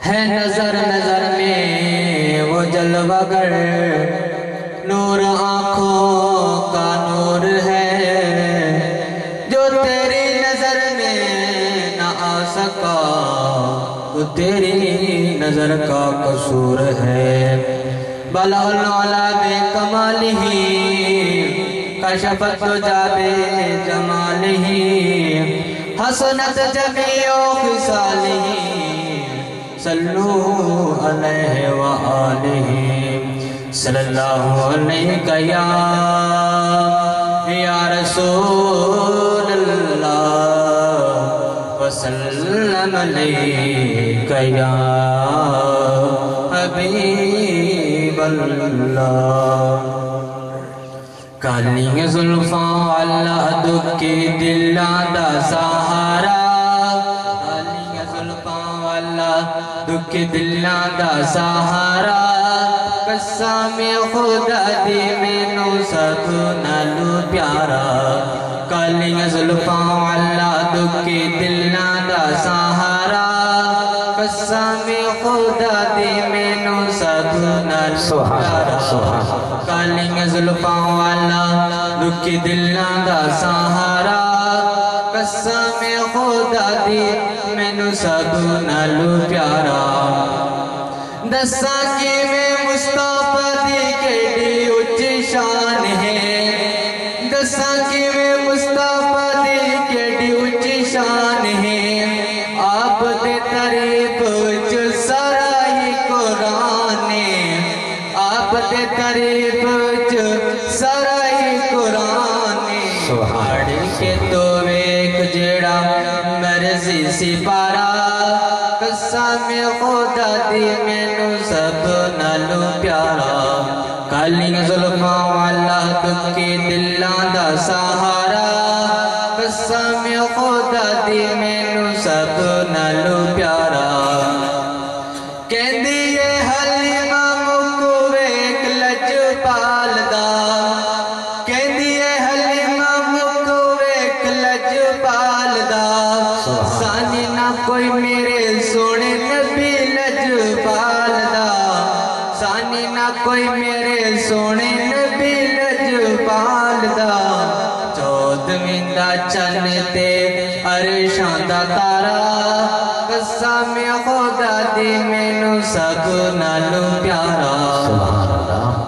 ہے نظر نظر میں وہ جلوہ گر، نور آنکھوں کا نور ہے، جو تیری نظر میں نہ آ سکا وہ تیری نظر کا قصور ہے۔ بلغ العلا بے کمالہ کشفت دجا بے جمالہ، حسنت جمیع خصالہ صلو علیہ وآلہ۔ صلی اللہ علیہ یا رسول اللہ، وسلم علیہ یا حبیب اللہ۔ کالیاں زلفاں اللہ دکھی دلاں دا سہارا، کالیاں زلفاں اللہ دکھی دلاں دا سہارا، قسم خدا دی مینوں سب نالوں پیارا۔ کالیاں زلفاں اللہ دکھی دلاں دا سہارا، قسم خدا دی مینوں سب نالوں پیارا۔ کالیاں زلفاں والا دکھی دلاں دا سہارا، قسم خدا دی مینوں سب نالوں پیارا۔ دساں کیویں مصطفیٰ دی کیڑی اچھی شان ہے، دساں کیویں مصطفیٰ دی کیڑی اچھی شان ہے، آپ دے تعریف وچ سارا ہی قرآن ہے، آپ دے تعریف وچ سارا ہی قرآن ہے۔ پڑھ کے تو ویکھ جیڑا مرضی سپارا، قسم خدا دی مینوں سب نالوں پیارا۔ کالیاں زلفاں والا دکھی دلاں دا سہارا، قسم خدا دی مینوں سب نالوں پیارا۔ کہندی اے حلیمہ مکو ویکھ لجپال دا، کہندی اے حلیمہ مکو ویکھ لجپال دا، سانی نہ کوئی میرے سونے نبی لجپال دا، سانی نہ کوئی میرے سونے نبی لجپال دا۔ چودھویں دا چن تے عرشاں دا تارا، قسم خدا دی مینوں سب نالوں پیارا۔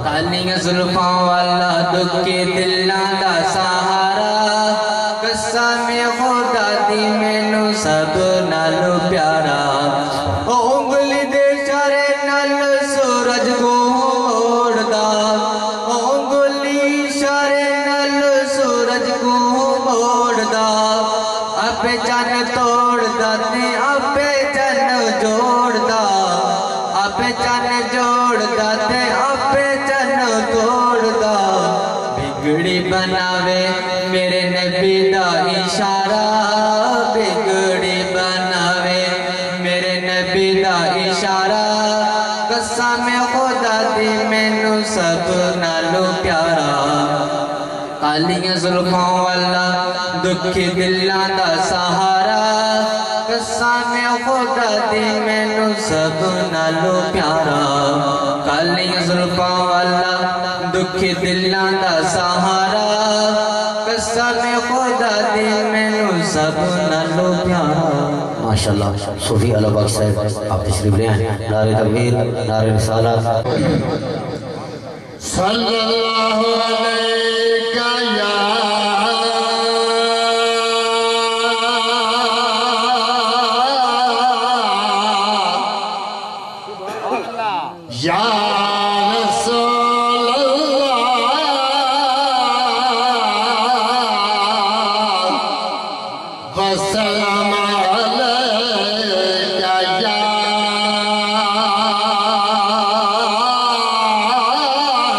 کالیاں زلفاں والا دکھی دلاں دا سہارا، قسم خدا دی مینوں سب نالوں پیارا۔ او انگلی دے اشارے نال سورج کو موڑدا، او انگلی اشارے نال سورج کو موڑدا، اپے چن توڑدا تے اپے چن جوڑدا، اپے چن جوڑدا تے اپے چن توڑدا۔ بگڑی بناوے میرے نبی دا اشارہ، بگڑی بناوے میرے نبی دا اشارہ، قسم خدا دی مینوں سب نالوں پیارا۔ کالیاں زلفاں والا دکھی دلاں دا سہارا، قسم خدا دی مینوں سب نالوں پیارا۔ کالیاں زلفاں والا دکھی دلاں دا سہارا، قسم خدا دی مینوں سب نالوں پیارا۔ ماشاءاللہ صوفی علوہ صاحب آپ تشریف لے آئیں۔ نعرہ تکبیر، نعرہ رسالت۔ صلی اللہ علیہ یا رسول اللہ، وسلام علیہ یا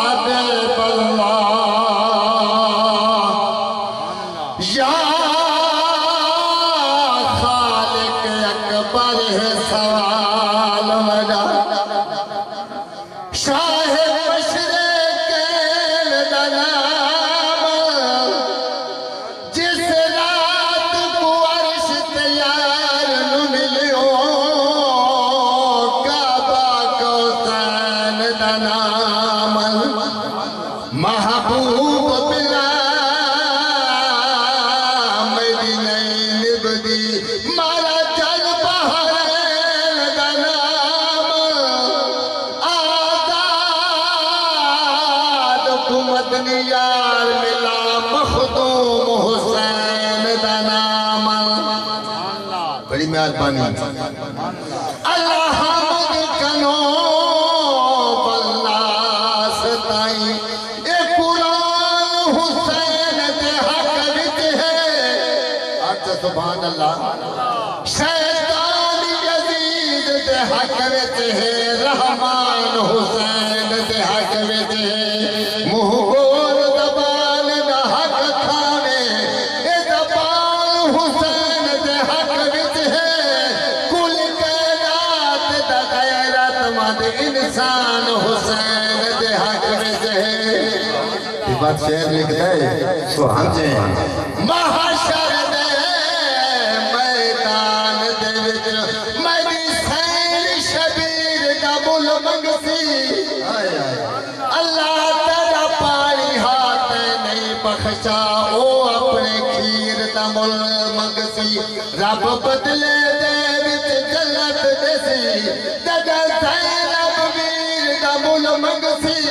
حبیب اللہ۔ مہربانی اللہ حمد کنو بلناس تائیں اے قرآن حسین دے حق وچ ہے اچھا سبحان اللہ شیطان یزید دے حق وچ ہے رحمان حسین دے حق وچ ہے منہ بول زبان دا حق کھاوے اے زبان حسین دے حق وچ ہے کل کائنات دا غیرت مند انسان حسین دے حق وچ ہے یہ بات شعر لکھتا ہے سمجھیں محشر دے میدان دے وچ میری سین شبیر دا بل منگسی اللہ تیرا پانی ہاتھ نہیں بخشا او اپنے کھیر دا مل منگسی رب بدلے دے وچ جنت دیسی جگہ زینب ویر دا مل منگسی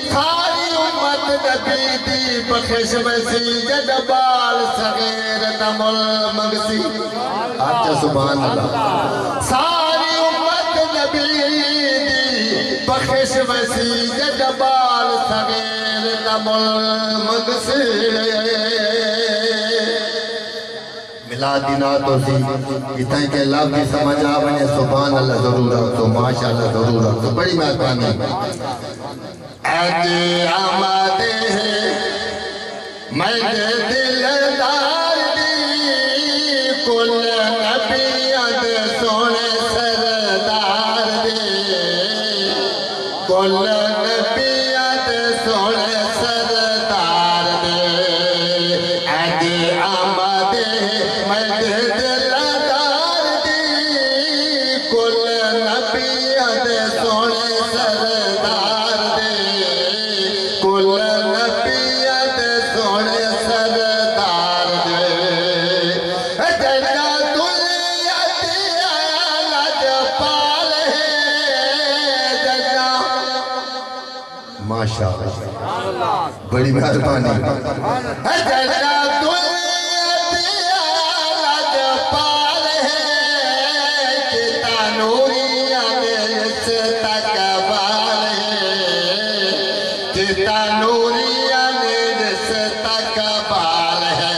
ساری امت نبی دی بخش وسی جد بال صغیر دا مل منگسی آجا سبحان اللہ ساری امت نبی دی بخش وسی جد بال صغیر دا مل منگسی ملادی ناتو سی اتائیں کہ اللہ بھی سمجھ آونے سبحان اللہ ضرور رکھتو ماشاءاللہ ضرور رکھتو بڑی مہربانی اج آمدے میں دلدار دی کل نبیاں دے سونے سردار دے کل نبیاں دے سونے سردار دے اج آمدے میں دلدار دی کل نبیاں دے سونے سردار دے کل نبیاں دے سونے سردار دے جنت الیتیا لجپال ہے جنت ماشاءاللہ بڑی مہربانی جنت الیتیا لجپال ہے کتا نوریاں اس تکبال ہے کتا نوریاں اس تکبال ہے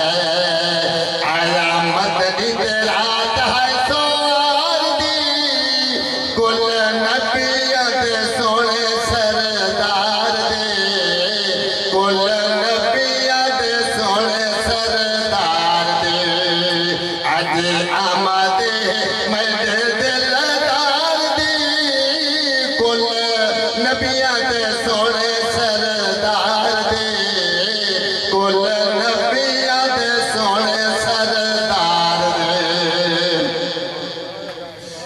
علامت نگرات ہے سوار دی کل نبیاں دے سونے سردار دے کل نبیاں دے سونے سردار دے اج آمدے میں دلدار دی کل نبیاں دے سونے سردار دے کل نبیاں دے سونے سردار دے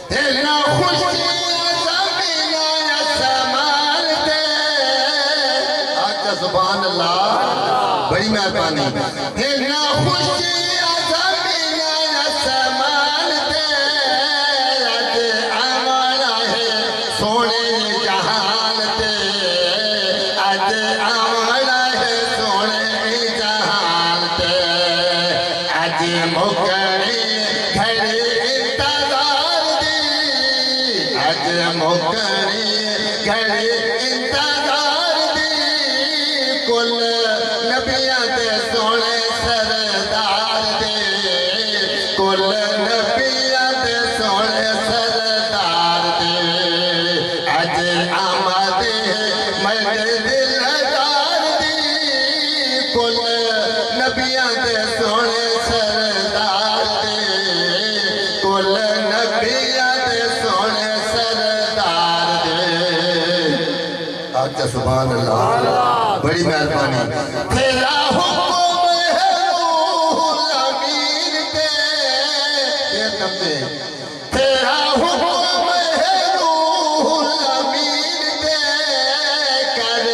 تینا خوشی زمین آسمان دے آجا سبحان اللہ بڑی مہربانی تینا خوشی زمین آسمان دے اج آوانا ہے سونے جہان دے اج آوانا ہے سونے جہان دے اج مکڑی گھڑی انتظار دی اج مکڑی گھڑی انتظار دی کل نبیاں دے سونے سردار دے کل نبیاں دے سونے سردار دے اج آمدے میں دلدار دی کل نبیاں دے سونے سردار دے کل نبیاں دے سونے سردار دے آجا سبحان اللہ بڑی مہربانی تیرا حکم ہے روح الامین دے یہ تمہیں تیرا حکم ہے روح الامین دے کر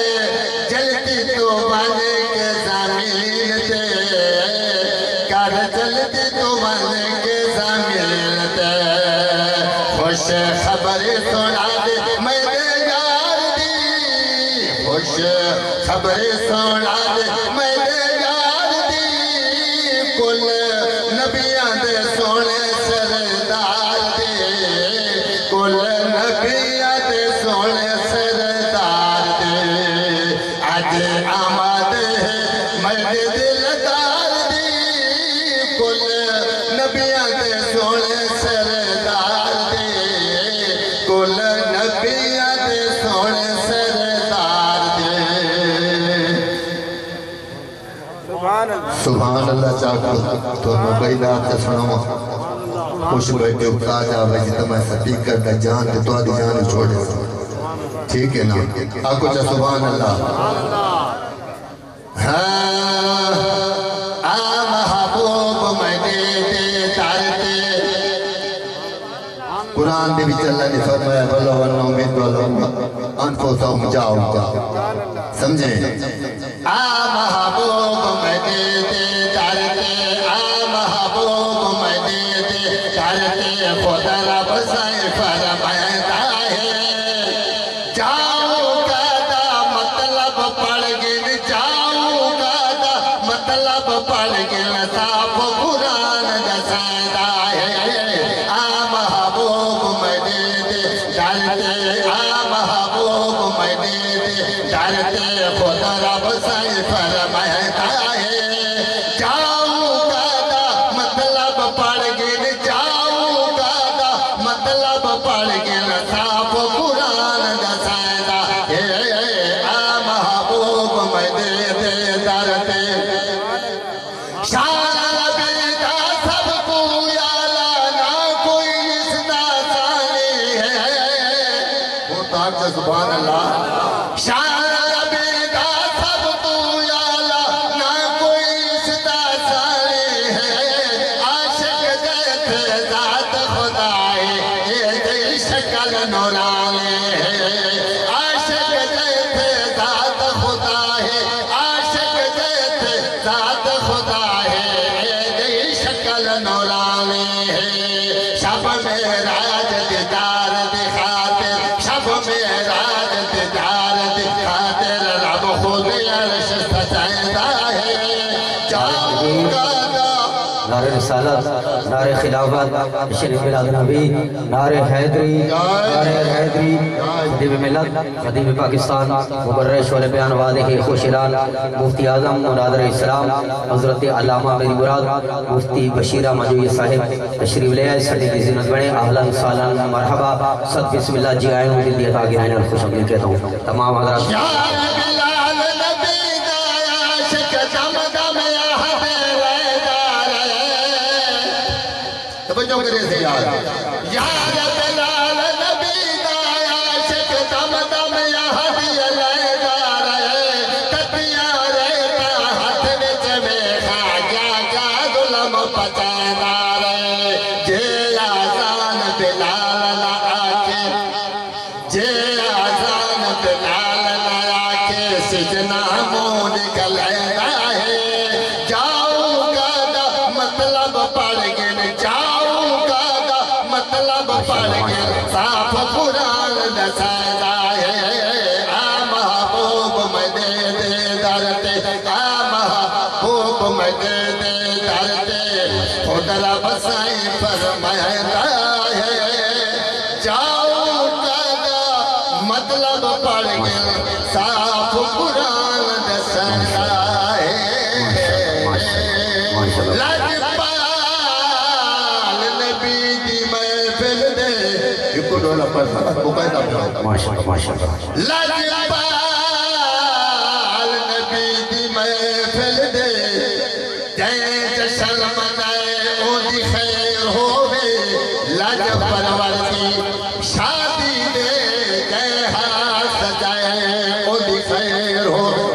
جلدی تو بن کے زمین دے کر جلدی تو بن کے زمین دے خوش خبر سنا دے میرے یار دی خوش خبر سنا دے میرے یار دی کل نبیاں دے سونے سردار دا چاکو تو نبیدہ آتے سنو خوش بیٹھے اکتا جا بھائی جتا میں سپیکر دا جان دے تو آدھی جان چھوڑے ٹھیک ہے نا آکو چا سبحان اللہ محبوب میں دے تارتے قرآن دے بھی چلنا نہیں فرمایا بلو ونو امید والو انفوسہم جاؤ سمجھیں محبوب میں دے تارتے محبوب میں دے تارتے خدا رب سائے فرمائتا ہے جاؤ گادا مطلب پڑھ گن جاؤ گادا مطلب پڑھ گن صاف قرآن دسائدہ ہے محبوب میں دے تارتے محبوب میں دے تارتے خدا رب سائے فرمائتا ہے سبحان اللہ شان بیدا سب تو یالا نہ کوئی اسدا سارے ہے عاشق جیتے ذات خدائے یہ شکل نورانے ہے عاشق جیتے ذات خدا ہے عاشق جیتے ذات خدا ہے یہ شکل نورانے ہے شب میں راج دیدار دکھاتے شب میں راج دیدار دکھاتے رب خود عرش سجائدہ ہے جاؤں گا نعرہ رسالت، نعرہ خلافت، شریف میلاد نبی، نعرہ حیدری، خطیب ملت، خطیب پاکستان، مبرر شعلہ بیان واضح خوشیران، مفتی اعظم مناظر اسلام، حضرت علامہ میری مراد، مفتی بشیر احمد صاحب تشریف لے آئے، سٹی کی زینت بڑھے، اہلاً سالان مرحبا، صد بسم اللہ جی آئے ہوں دل دیتا آگے آئین خوش امید کہتا ہوں تمام حضرات توجہ کرے سے یا بلال نبی دا عاشق دم دم یا حبی علیدار ہے کتیاں رہتا ہاتھ وچ ویکھا کیا ظلم پچیدار ہے جے آزان بلال نہ آکے جے آزان بلال نہ آکے سجنہ منہ نکلیدا ہے جاؤں گا مطلب پڑھ گن مطلب پڑھ کے صاف قرآن دسائدہ ہے محبوب میں دے درتے محبوب میں دے درتے خود رب سائیں فرمائتا ہے جاؤں گا مطلب پڑھ کے صاف قرآن دسائدہ ہے لجپال نبی دی محفل دے جائیں جشن منائے او دی خیر ہووے لج پرور کی شادی دے جائیں ہاں سجائے او دی خیر ہووے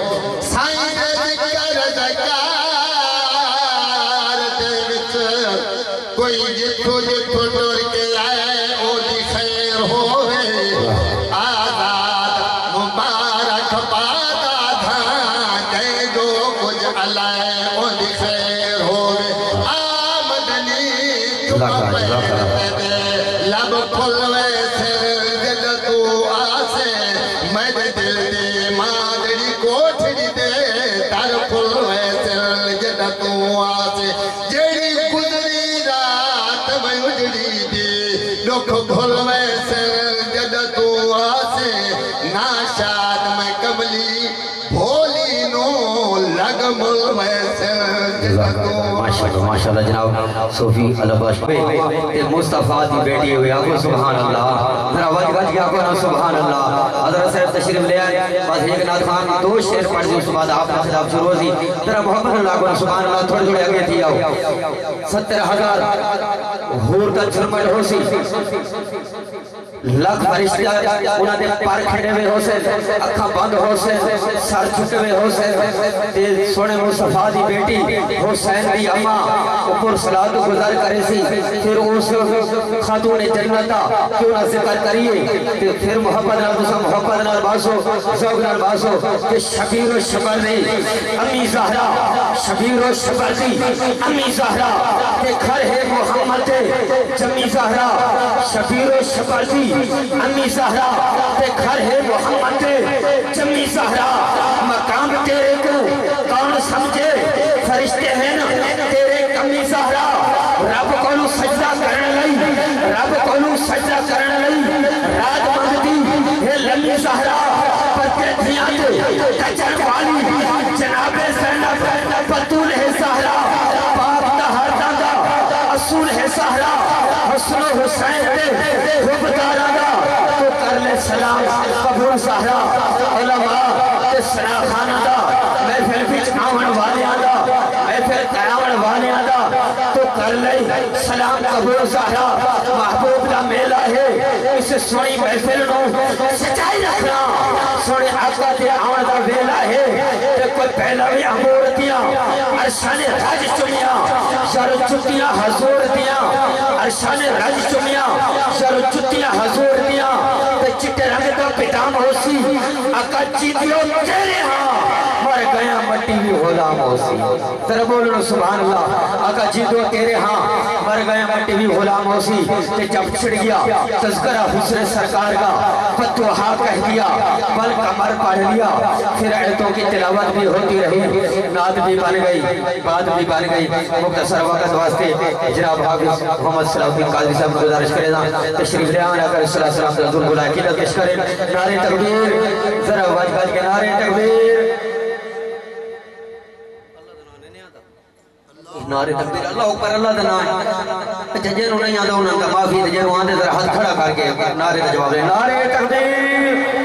سائن ذکر ذکار دے وچ کوئی جتھو جتھو ٹور کے آئے او دی خیر ہووے آزاد مبارک پادا دھان جائے جو کچھ علائے او دی خیر ہووے آمدنی لب کھلوے سر جد تو آسے مد دل دی مادری کوٹھڑی دے در کھلوے سر جد تو آسے جیڑی گزری رات میں اجڑی دی لکھ کھلوے سر جد تو آسے ناشاد میں کملی بھولی نو لگ ملوے سر جد تو ماشاءاللہ انشاءاللہ جناب صوفی علباش پہ تے مصطفیٰ دی بیٹی ہوئی آگو سبحان اللہ ذرا وجہ آگو نا سبحان اللہ حضرت صاحب تشریف لے آئے بس ایک نات خان دو شعر پڑھ دی اس بعد آپ کا خطاب شروع ہوئی ذرا محمد اللہ آگو نا سبحان اللہ تھوڑے تھوڑے آگے تھی آؤ 70,000 ہور دا جھرمٹ ہو سی لکھ فرشتہ انہاں دے پر کھڑے ہوئے ہو سے اکھاں بند ہو سے سر چھکے ہوئے ہو سے تے سونے مصطفیٰ دی بیٹی حسین دی اماں اوپر صلاۃ گزار کرے سی پھر اس خاتون جنتا کیوں نہ ذکر کریے تے پھر محبت نال دوسرا محبت نال باسو ذوق نال باسو کہ شبیر و شبر دی امی زہرا شبیر و شبر دی امی زہرا تے گھر ہے محمد جمی زہرا شبیر و شبر دی امی زہرا تے گھر ہے محمد جمی زہرا مقام تیرے کو کون سمجھے فرشتے ہیں نا تیرے کمی زہرا رب کو سجدہ کرن لئی رب کو سجدہ کرن لئی رات مندی ہے لمی زہرا پتے دھیاں دے کچر والی جناب زینب بطول ہے زہرا پاک تہر دادا اصول ہے زہرا حسن و حسین دے حب دارادا تو کر لے سلام قبول زہرا علماء تے سنا خانہ دا محفل بچ آون والے آدھا محفل قیامن والے آدھا تو کر لے سلام قبول زہرا محبوب دا میلہ ہے اس سوئی محفل نو سچائی رکھنا سوڑے آقا دے آون دا ویلہ ہے تے کوئی پہلا بھی امورتیاں عرشان راج چمیاں شر چتیاں حضور دیاں عرشان راج چمیاں شر چتیاں حضور دیاں تے چٹے رنگ دا پیدام ہو سی آقا چیتیوں تیرے ہاں مر گیا مٹی بھی غلام ہو سی ترہ بولو سبحان اللہ آقا جیتو تیرے ہاں مر گیا مٹی بھی غلام ہو سی تے جب چھڑ گیا تذکرہ حسن سرکار کا فتوحا کہہ دیا بل کمر پڑھ لیا پھر آیتوں کی تلاوت بھی ہوتی رہی نعت بھی بن گئی بات بھی بن گئی مختصر وقت واسطے جناب حافظ محمد صلی اللہ قاضی صاحب کو گزارش کرے نا تشریف لے آنا کر صلی اللہ علیہ وسلم حضور بلا عقیدت پیش کرے نعرہ تکبیر ذرا واج باج کے نعرہ تکبیر نعرہ تکبیر اللہ اکبر اللہ دنا ہے جنہوں نہیں آدھا انہوں کا معافی جنہوں آدھے ذرا ہاتھ کھڑا کر کے نعرہ کا جواب لے نعرہ تکبیر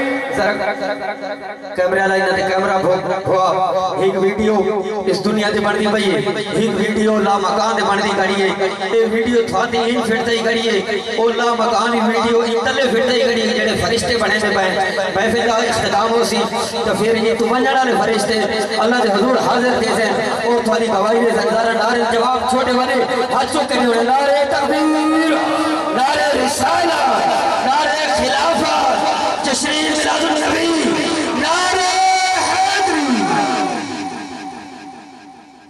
کیمرہ لائنہ تے کیمرہ بھوا ایک ویڈیو اس دنیا دے بڑھ دی بھئیے ایک ویڈیو لا مکان دے بڑھ دی کریے ایک ویڈیو تھواتی ان پھرتا ہی کریے اور لا مکانی ویڈیو ان تلے پھرتا ہی کریے جڑے فرشتے بڑھے دے پائیں محفل دا اختتام ہو سی تو پھر یہ تو منجڑا نے فرشتے اللہ دے حضور حاضر دے سے اور تھوڑی گواہی دے سکتارہ نعرہ جواب چھوٹے والے ہاتھ چوک کرنے ہونے نعرہ تکبیر نعرہ رسالہ نعرہ خلافہ تشریف میلاد النبی نعرہ حیدری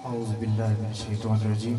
اعوذ باللہ من الشیطان الرجیم